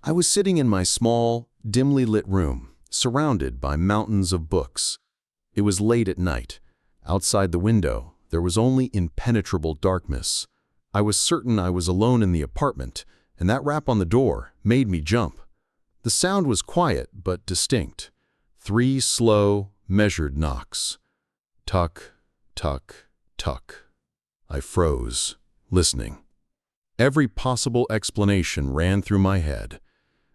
I was sitting in my small, dimly lit room, surrounded by mountains of books. It was late at night. Outside the window, there was only impenetrable darkness. I was certain I was alone in the apartment, and that rap on the door made me jump. The sound was quiet but distinct. 3 slow, measured knocks. Tuck, tuck, tuck. I froze, listening. Every possible explanation ran through my head.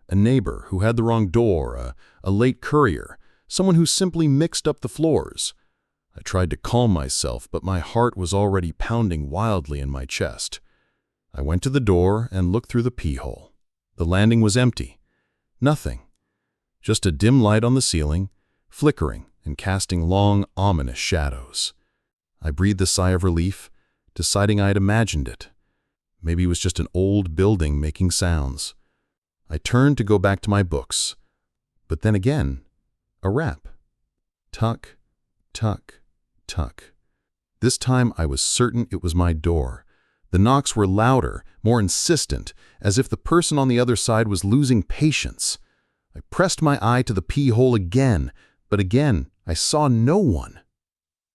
A neighbor who had the wrong door, a late courier, someone who simply mixed up the floors. I tried to calm myself, but my heart was already pounding wildly in my chest. I went to the door and looked through the peephole. The landing was empty. Nothing. Just a dim light on the ceiling, flickering and casting long, ominous shadows. I breathed a sigh of relief, deciding I had imagined it. Maybe it was just an old building making sounds. I turned to go back to my books. But then again, a rap. Tuck, tuck, tuck. This time I was certain it was my door. The knocks were louder, more insistent, as if the person on the other side was losing patience. I pressed my eye to the peephole again, but again I saw no one.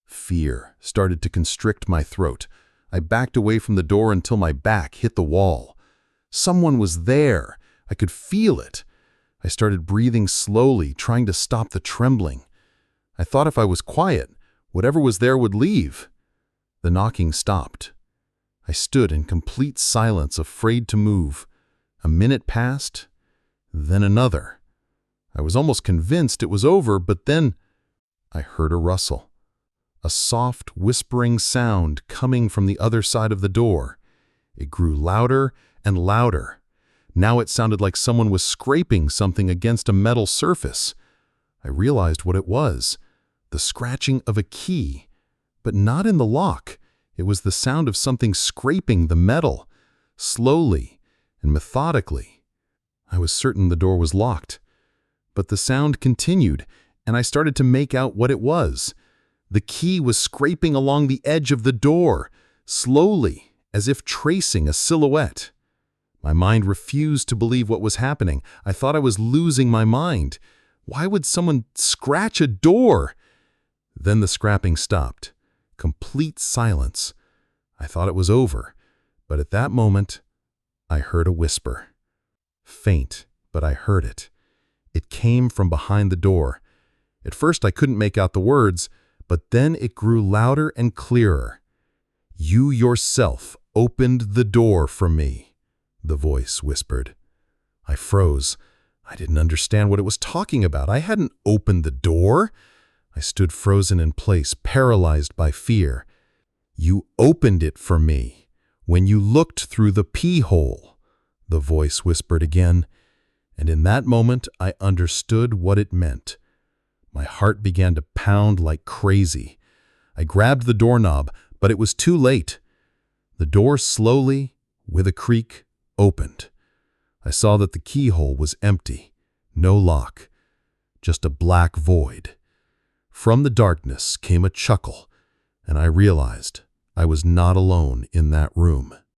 Fear started to constrict my throat. I backed away from the door until my back hit the wall. Someone was there. I could feel it. I started breathing slowly, trying to stop the trembling. I thought if I was quiet, whatever was there would leave. The knocking stopped. I stood in complete silence, afraid to move. A minute passed, then another. I was almost convinced it was over, but then I heard a rustle. A soft, whispering sound coming from the other side of the door. It grew louder and louder. Now it sounded like someone was scraping something against a metal surface. I realized what it was. The scratching of a key. But not in the lock. It was the sound of something scraping the metal, slowly and methodically. I was certain the door was locked. But the sound continued, and I started to make out what it was. The key was scraping along the edge of the door, slowly, as if tracing a silhouette. My mind refused to believe what was happening. I thought I was losing my mind. Why would someone scratch a door? Then the scrapping stopped. Complete silence. I thought it was over, but at that moment, I heard a whisper. Faint, but I heard it. It came from behind the door. At first I couldn't make out the words, but then it grew louder and clearer. You yourself opened the door for me, the voice whispered. I froze. I didn't understand what it was talking about. I hadn't opened the door. I stood frozen in place, paralyzed by fear. You opened it for me when you looked through the peephole, the voice whispered again, and in that moment I understood what it meant. My heart began to pound like crazy. I grabbed the doorknob, but it was too late. The door slowly, with a creak, opened. I saw that the keyhole was empty, no lock, just a black void. From the darkness came a chuckle, and I realized I was not alone in that room.